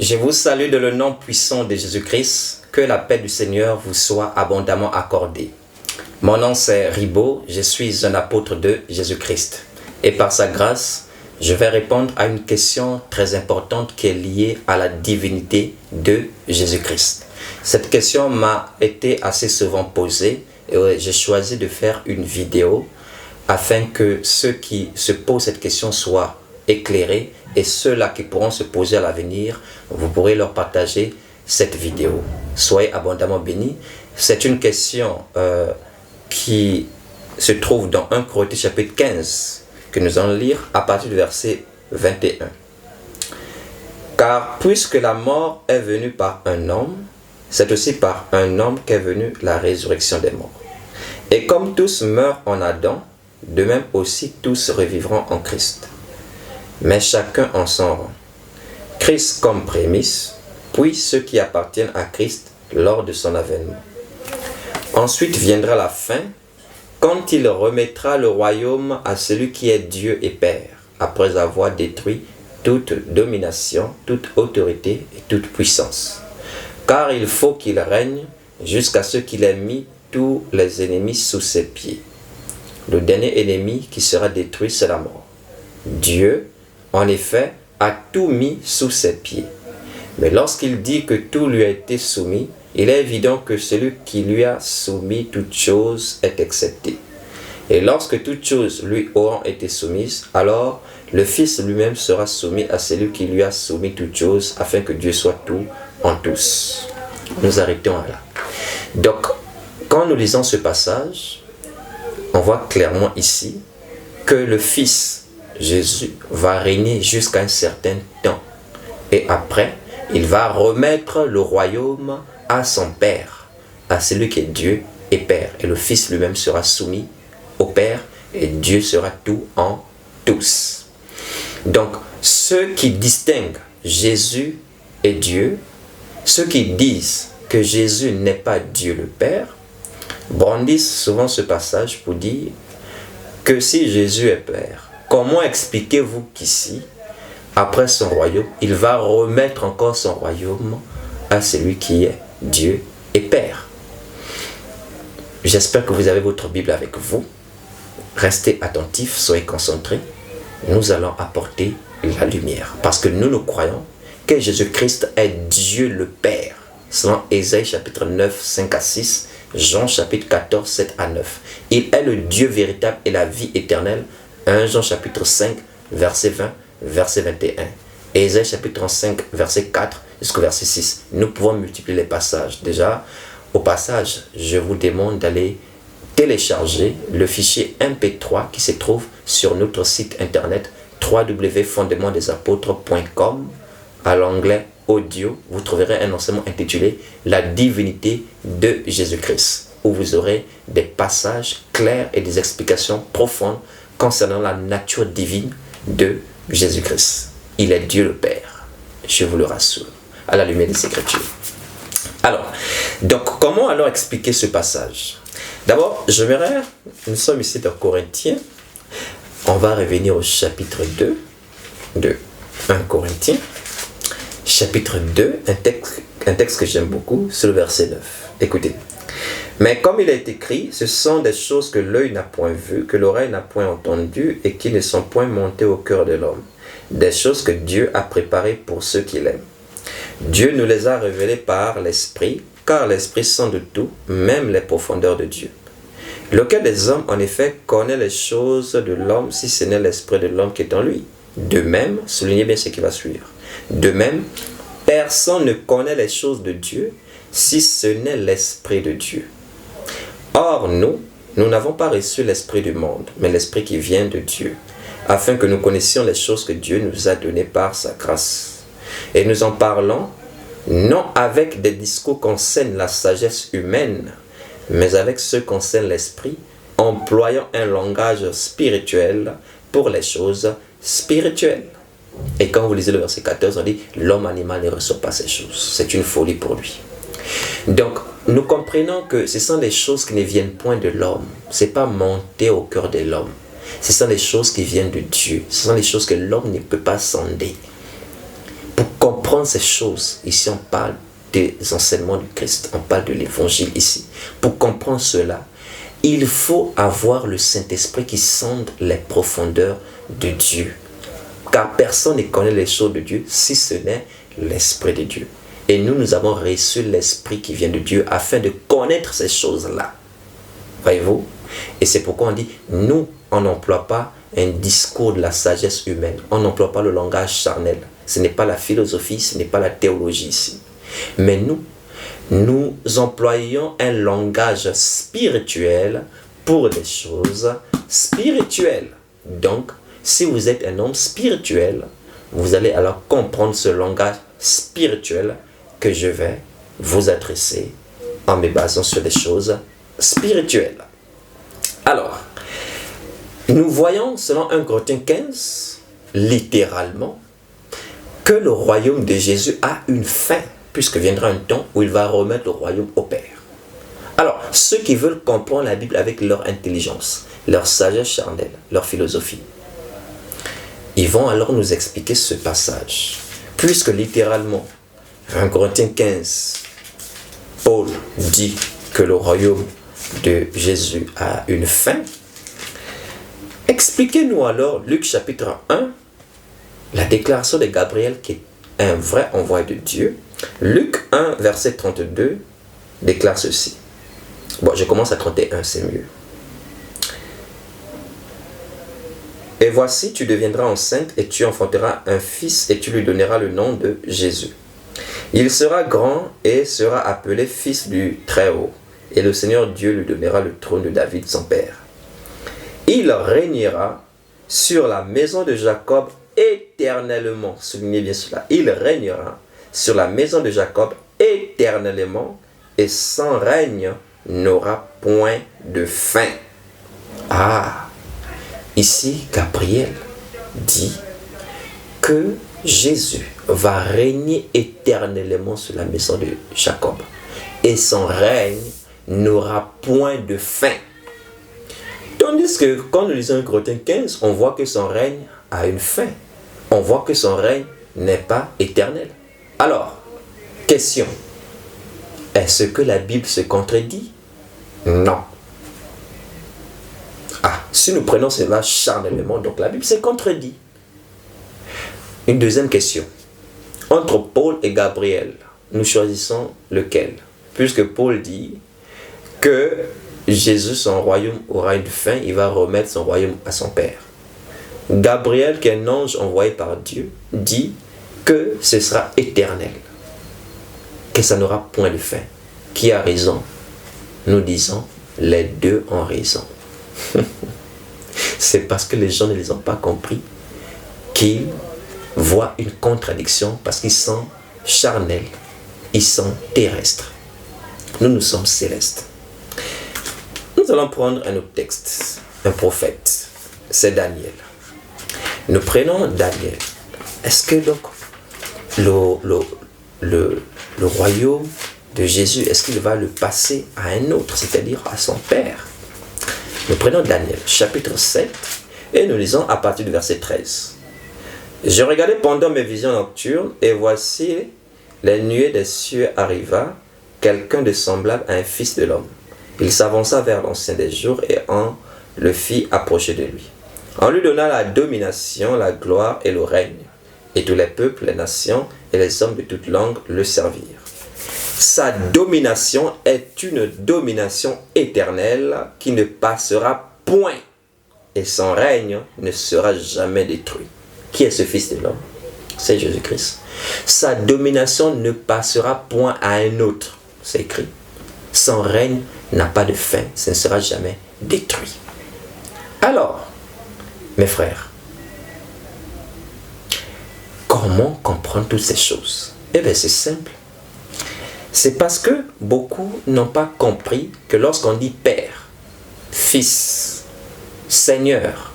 Je vous salue dans le nom puissant de Jésus-Christ. Que la paix du Seigneur vous soit abondamment accordée. Mon nom c'est Ribaud, je suis un apôtre de Jésus-Christ. Et par sa grâce, je vais répondre à une question très importante qui est liée à la divinité de Jésus-Christ. Cette question m'a été assez souvent posée et j'ai choisi de faire une vidéo afin que ceux qui se posent cette question soient éclairés et ceux-là qui pourront se poser à l'avenir, vous pourrez leur partager cette vidéo. Soyez abondamment bénis. C'est une question qui se trouve dans 1 Corinthiens chapitre 15 que nous allons lire à partir du verset 21. Car puisque la mort est venue par un homme, c'est aussi par un homme qu'est venue la résurrection des morts. Et comme tous meurent en Adam, de même aussi tous revivront en Christ. Mais chacun en son rang. Christ comme prémisse, puis ceux qui appartiennent à Christ lors de son avènement. Ensuite viendra la fin, quand il remettra le royaume à celui qui est Dieu et Père, après avoir détruit toute domination, toute autorité et toute puissance. Car il faut qu'il règne jusqu'à ce qu'il ait mis tous les ennemis sous ses pieds. Le dernier ennemi qui sera détruit, c'est la mort. Dieu, en effet, a tout mis sous ses pieds. Mais lorsqu'il dit que tout lui a été soumis, il est évident que celui qui lui a soumis toute chose est excepté. Et lorsque toutes choses lui auront été soumises, alors le Fils lui-même sera soumis à celui qui lui a soumis toutes choses, afin que Dieu soit tout en tous. Nous arrêtons là. Donc, quand nous lisons ce passage, on voit clairement ici que le Fils Jésus va régner jusqu'à un certain temps. Et après, il va remettre le royaume à son Père, à celui qui est Dieu et Père. Et le Fils lui-même sera soumis au Père et Dieu sera tout en tous. Donc, ceux qui distinguent Jésus et Dieu, ceux qui disent que Jésus n'est pas Dieu le Père, brandissent souvent ce passage pour dire que si Jésus est Père, comment expliquez-vous qu'ici, après son royaume, il va remettre encore son royaume à celui qui est Dieu et Père? J'espère que vous avez votre Bible avec vous. Restez attentifs, soyez concentrés. Nous allons apporter la lumière. Parce que nous croyons que Jésus-Christ est Dieu le Père. Selon Ésaïe chapitre 9, 5 à 6, Jean chapitre 14, 7 à 9. Il est le Dieu véritable et la vie éternelle. 1 Jean chapitre 5, verset 20, verset 21. Ésaïe chapitre 5, verset 4 jusqu'au verset 6. Nous pouvons multiplier les passages. Déjà, au passage, je vous demande d'aller télécharger le fichier MP3 qui se trouve sur notre site internet www.fondementdesapôtres.com. À l'onglet audio, vous trouverez un enseignement intitulé La divinité de Jésus-Christ, où vous aurez des passages clairs et des explications profondes concernant la nature divine de Jésus-Christ. Il est Dieu le Père, je vous le rassure, à la lumière des Écritures. Alors, donc, comment alors expliquer ce passage? D'abord, nous sommes ici dans Corinthiens, on va revenir au chapitre 2 de 1 Corinthiens, chapitre 2, un texte que j'aime beaucoup, c'est le verset 9. Écoutez. Mais comme il est écrit, ce sont des choses que l'œil n'a point vues, que l'oreille n'a point entendues et qui ne sont point montées au cœur de l'homme. Des choses que Dieu a préparées pour ceux qui l'aiment. Dieu nous les a révélées par l'Esprit, car l'Esprit sonde tout, même les profondeurs de Dieu. Lequel des hommes, en effet, connaît les choses de l'homme si ce n'est l'Esprit de l'homme qui est en lui? De même, soulignez bien ce qui va suivre. De même, personne ne connaît les choses de Dieu si ce n'est l'Esprit de Dieu. Or, nous n'avons pas reçu l'Esprit du monde, mais l'Esprit qui vient de Dieu, afin que nous connaissions les choses que Dieu nous a données par sa grâce. Et nous en parlons, non avec des discours concernant la sagesse humaine, mais avec ceux concernant l'Esprit, employant un langage spirituel pour les choses spirituelles. Et quand vous lisez le verset 14, on dit, l'homme animal ne reçoit pas ces choses. C'est une folie pour lui. Donc, nous comprenons que ce sont des choses qui ne viennent point de l'homme. Ce n'est pas monté au cœur de l'homme. Ce sont des choses qui viennent de Dieu. Ce sont des choses que l'homme ne peut pas sonder. Pour comprendre comprendre ces choses, ici on parle des enseignements du Christ, on parle de l'évangile ici. Pour comprendre cela, il faut avoir le Saint-Esprit qui sonde les profondeurs de Dieu. Car personne ne connaît les choses de Dieu si ce n'est l'Esprit de Dieu. Et nous avons reçu l'Esprit qui vient de Dieu afin de connaître ces choses-là. Voyez-vous? Et c'est pourquoi on dit, nous, on n'emploie pas un discours de la sagesse humaine. On n'emploie pas le langage charnel. Ce n'est pas la philosophie, ce n'est pas la théologie ici. Mais nous employons un langage spirituel pour des choses spirituelles. Donc, si vous êtes un homme spirituel, vous allez alors comprendre ce langage spirituel que je vais vous adresser en me basant sur des choses spirituelles. Alors, nous voyons selon 1 Corinthiens 15, littéralement, que le royaume de Jésus a une fin, puisque viendra un temps où il va remettre le royaume au Père. Alors, ceux qui veulent comprendre la Bible avec leur intelligence, leur sagesse charnelle, leur philosophie, ils vont alors nous expliquer ce passage. Puisque littéralement, 1 Corinthiens 15, Paul dit que le royaume de Jésus a une fin. Expliquez-nous alors, Luc chapitre 1, la déclaration de Gabriel qui est un vrai envoyé de Dieu. Luc 1, verset 32, déclare ceci. Bon, je commence à 31, c'est mieux. Et voici, tu deviendras enceinte et tu enfanteras un fils et tu lui donneras le nom de Jésus. Il sera grand et sera appelé fils du Très-Haut. Et le Seigneur Dieu lui donnera le trône de David, son père. Il régnera sur la maison de Jacob éternellement. Soulignez bien cela. Il régnera sur la maison de Jacob éternellement et son règne n'aura point de fin. Ah! Ici, Gabriel dit que Jésus va régner éternellement sur la maison de Jacob. Et son règne n'aura point de fin. Tandis que quand nous lisons 1 Corinthiens 15, on voit que son règne a une fin. On voit que son règne n'est pas éternel. Alors, question. Est-ce que la Bible se contredit? Non. Ah, si nous prenons cela charnellement, donc la Bible se contredit. Une deuxième question. Entre Paul et Gabriel, nous choisissons lequel? Puisque Paul dit que Jésus, son royaume aura une fin, il va remettre son royaume à son Père. Gabriel, qui est un ange envoyé par Dieu, dit que ce sera éternel, que ça n'aura point de fin. Qui a raison? Nous disons, les deux ont raison. C'est parce que les gens ne les ont pas compris qu'ils voient une contradiction, parce qu'ils sont charnels, ils sont terrestres. Nous sommes célestes. Nous allons prendre un autre texte, un prophète, c'est Daniel. Nous prenons Daniel. Est-ce que donc le royaume de Jésus, est-ce qu'il va le passer à un autre, c'est-à-dire à son Père? Nous prenons Daniel, chapitre 7, et nous lisons à partir du verset 13. Je regardais pendant mes visions nocturnes, et voici, les nuées des cieux arriva, quelqu'un de semblable à un fils de l'homme. Il s'avança vers l'Ancien des jours, et on le fit approcher de lui. On lui donna la domination, la gloire et le règne, et tous les peuples, les nations et les hommes de toute langue le servirent. Sa domination est une domination éternelle qui ne passera point, et son règne ne sera jamais détruit. Qui est ce Fils de l'homme? C'est Jésus-Christ. Sa domination ne passera point à un autre, c'est écrit. Son règne n'a pas de fin, ce ne sera jamais détruit. Alors, mes frères, comment comprendre toutes ces choses? Eh bien, c'est simple. C'est parce que beaucoup n'ont pas compris que lorsqu'on dit Père, Fils, Seigneur,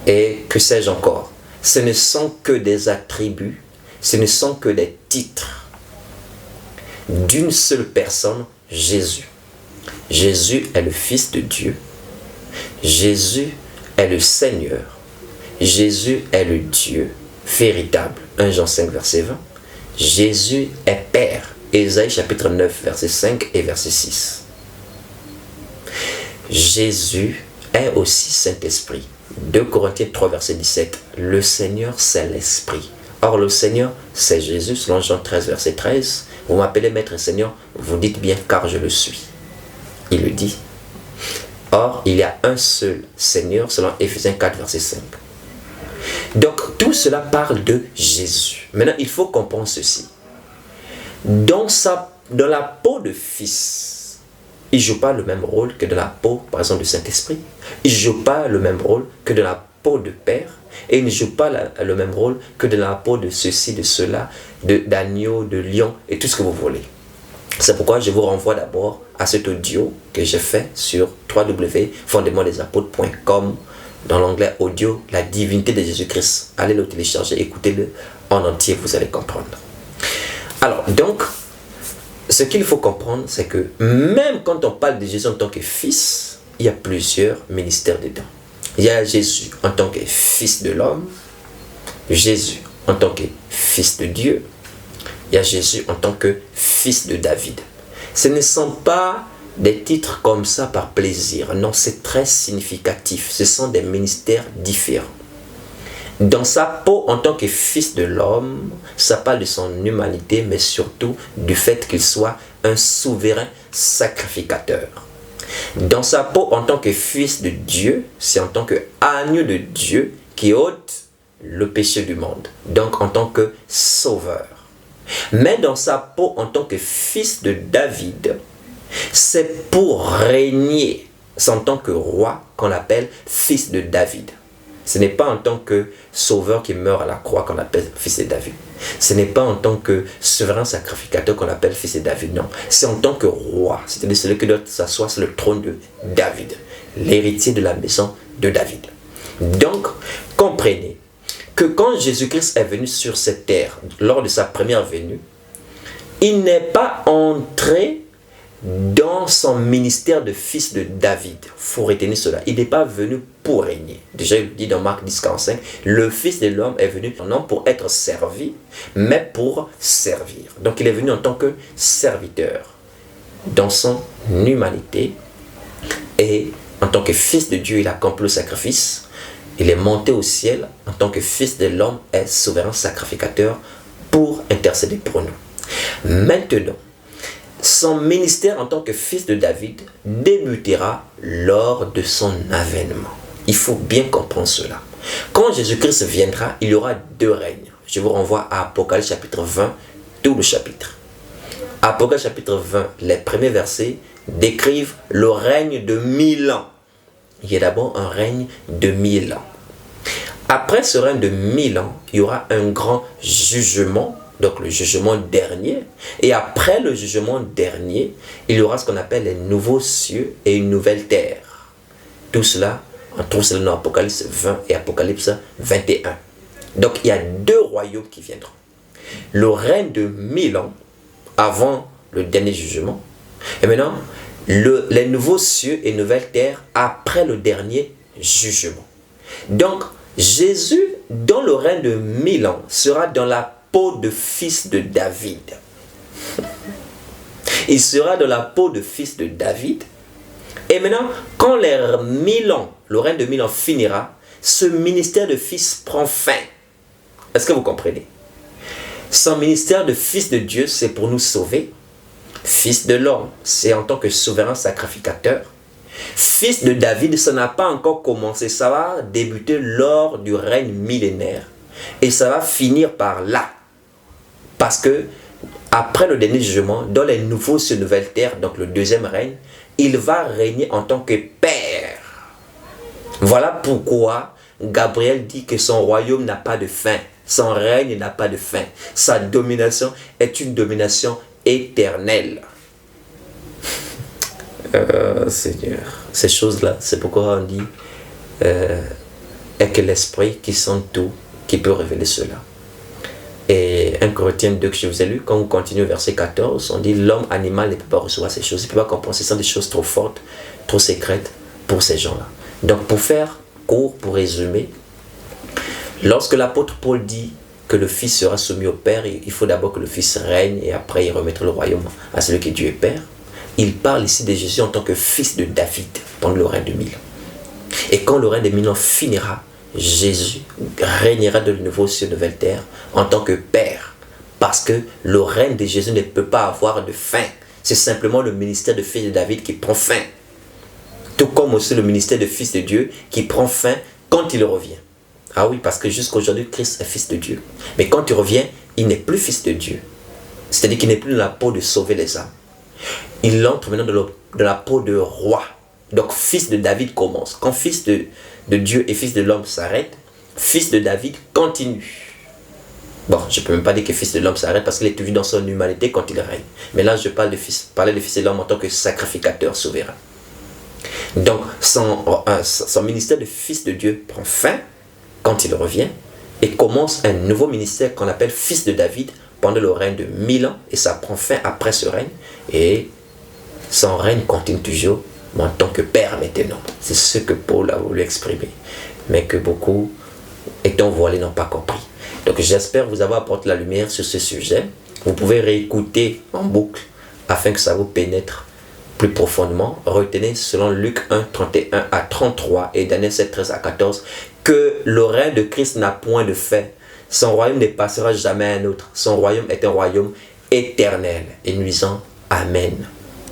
et que sais-je encore, ce ne sont que des attributs, ce ne sont que des titres d'une seule personne, Jésus. Jésus est le Fils de Dieu. Jésus est le Seigneur. Jésus est le Dieu véritable. 1 Jean 5, verset 20. Jésus est Père. Ésaïe chapitre 9, verset 5 et verset 6. Jésus est aussi Saint-Esprit. 2 Corinthiens 3, verset 17. Le Seigneur, c'est l'Esprit. Or, le Seigneur, c'est Jésus, selon Jean 13, verset 13. Vous m'appelez Maître et Seigneur, vous dites bien car je le suis. Il le dit. Or, il y a un seul Seigneur, selon Éphésiens 4, verset 5. Donc, tout cela parle de Jésus. Maintenant, il faut comprendre ceci. Dans la peau de fils, il ne joue pas le même rôle que dans la peau, par exemple, du Saint-Esprit. Il ne joue pas le même rôle que dans la peau de Père. Et il ne joue pas le même rôle que dans la peau de ceci, de cela, d'agneau, de lion et tout ce que vous voulez. C'est pourquoi je vous renvoie d'abord à cet audio que j'ai fait sur www.fondementdesapôtres.com dans l'onglet audio, la divinité de Jésus-Christ. Allez le télécharger, écoutez-le en entier, vous allez comprendre. Alors, donc, ce qu'il faut comprendre, c'est que même quand on parle de Jésus en tant que fils, il y a plusieurs ministères dedans. Il y a Jésus en tant que fils de l'homme, Jésus en tant que fils de Dieu, il y a Jésus en tant que fils de David. Ce ne sont pas des titres comme ça par plaisir. Non, c'est très significatif. Ce sont des ministères différents. Dans sa peau, en tant que fils de l'homme, ça parle de son humanité, mais surtout du fait qu'il soit un souverain sacrificateur. Dans sa peau, en tant que fils de Dieu, c'est en tant qu'agneau de Dieu qui ôte le péché du monde. Donc en tant que sauveur. Mais dans sa peau, en tant que fils de David, c'est pour régner. C'est en tant que roi qu'on appelle fils de David. Ce n'est pas en tant que sauveur qui meurt à la croix qu'on appelle fils de David. Ce n'est pas en tant que souverain sacrificateur qu'on appelle fils de David. Non, c'est en tant que roi. C'est-à-dire celui qui doit s'asseoir sur le trône de David. L'héritier de la maison de David. Donc, comprenez que quand Jésus-Christ est venu sur cette terre, lors de sa première venue, il n'est pas entré dans son ministère de fils de David. Il faut retenir cela. Il n'est pas venu pour régner. Déjà, il dit dans Marc 10, 45, le fils de l'homme est venu non pour être servi, mais pour servir. Donc, il est venu en tant que serviteur, dans son humanité. Et en tant que fils de Dieu, il a accompli le sacrifice. Il est monté au ciel en tant que fils de l'homme et souverain sacrificateur pour intercéder pour nous. Maintenant, son ministère en tant que fils de David débutera lors de son avènement. Il faut bien comprendre cela. Quand Jésus-Christ viendra, il y aura deux règnes. Je vous renvoie à Apocalypse chapitre 20, tout le chapitre. Apocalypse chapitre 20, les premiers versets décrivent le règne de 1000 ans. Il y a d'abord un règne de 1000 ans. Après ce règne de 1000 ans, il y aura un grand jugement, donc le jugement dernier. Et après le jugement dernier, il y aura ce qu'on appelle les nouveaux cieux et une nouvelle terre. Tout cela, on trouve cela dans Apocalypse 20 et Apocalypse 21. Donc il y a deux royaumes qui viendront. Le règne de 1000 ans, avant le dernier jugement. Et maintenant, les nouveaux cieux et nouvelles terres après le dernier jugement. Donc, Jésus, dans le règne de 1000 ans, sera dans la peau de fils de David. Il sera dans la peau de fils de David. Et maintenant, quand les 1000 ans, le règne de 1000 ans finira, ce ministère de fils prend fin. Est-ce que vous comprenez? Son ministère de fils de Dieu, c'est pour nous sauver. Fils de l'homme, c'est en tant que souverain sacrificateur. Fils de David, ça n'a pas encore commencé. Ça va débuter lors du règne millénaire. Et ça va finir par là. Parce que, après le dernier jugement, dans les nouveaux cieux et nouvelles terres, donc le deuxième règne, il va régner en tant que Père. Voilà pourquoi Gabriel dit que son royaume n'a pas de fin. Son règne n'a pas de fin. Sa domination est une domination éternelle. Seigneur, ces choses-là, c'est pourquoi on dit et que l'Esprit qui sent tout, qui peut révéler cela. Et 1 Corinthiens 2 que je vous ai lu, quand on continue au verset 14, on dit l'homme animal ne peut pas recevoir ces choses, il ne peut pas comprendre, ce sont des choses trop fortes, trop secrètes pour ces gens-là. Donc pour faire court, pour résumer, lorsque l'apôtre Paul dit que le Fils sera soumis au Père. Il faut d'abord que le Fils règne et après il remettra le royaume à celui qui est Dieu et Père. Il parle ici de Jésus en tant que fils de David pendant le règne de 1000 ans. Et quand le règne de 1000 ans finira, Jésus régnera de nouveau sur une nouvelle terre en tant que Père. Parce que le règne de Jésus ne peut pas avoir de fin. C'est simplement le ministère de fils de David qui prend fin. Tout comme aussi le ministère de fils de Dieu qui prend fin quand il revient. Ah oui, parce que jusqu'aujourd'hui, Christ est fils de Dieu. Mais quand il revient, il n'est plus fils de Dieu. C'est-à-dire qu'il n'est plus dans la peau de sauver les âmes. Il entre maintenant dans la peau de roi. Donc, fils de David commence. Quand fils de Dieu et fils de l'homme s'arrête, fils de David continue. Bon, je ne peux même pas dire que fils de l'homme s'arrête parce qu'il est toujours dans son humanité quand il règne. Mais là, je parle de fils de l'homme en tant que sacrificateur souverain. Donc, son ministère de fils de Dieu prend fin quand il revient et commence un nouveau ministère qu'on appelle fils de David pendant le règne de 1000 ans et ça prend fin après ce règne et son règne continue toujours mais en tant que Père maintenant. C'est ce que Paul a voulu exprimer mais que beaucoup étant voilés n'ont pas compris. Donc j'espère vous avoir apporté la lumière sur ce sujet. Vous pouvez réécouter en boucle afin que ça vous pénètre plus profondément. Retenez selon Luc 1, 31 à 33 et Daniel 7, 13 à 14 que le règne de Christ n'a point de fin. Son royaume ne passera jamais à un autre. Son royaume est un royaume éternel. Et nous disons Amen.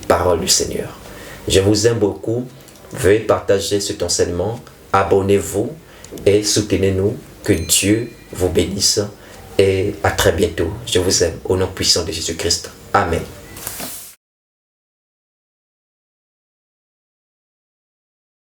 Parole du Seigneur. Je vous aime beaucoup. Veuillez partager cet enseignement. Abonnez-vous et soutenez-nous. Que Dieu vous bénisse. Et à très bientôt. Je vous aime au nom puissant de Jésus-Christ. Amen.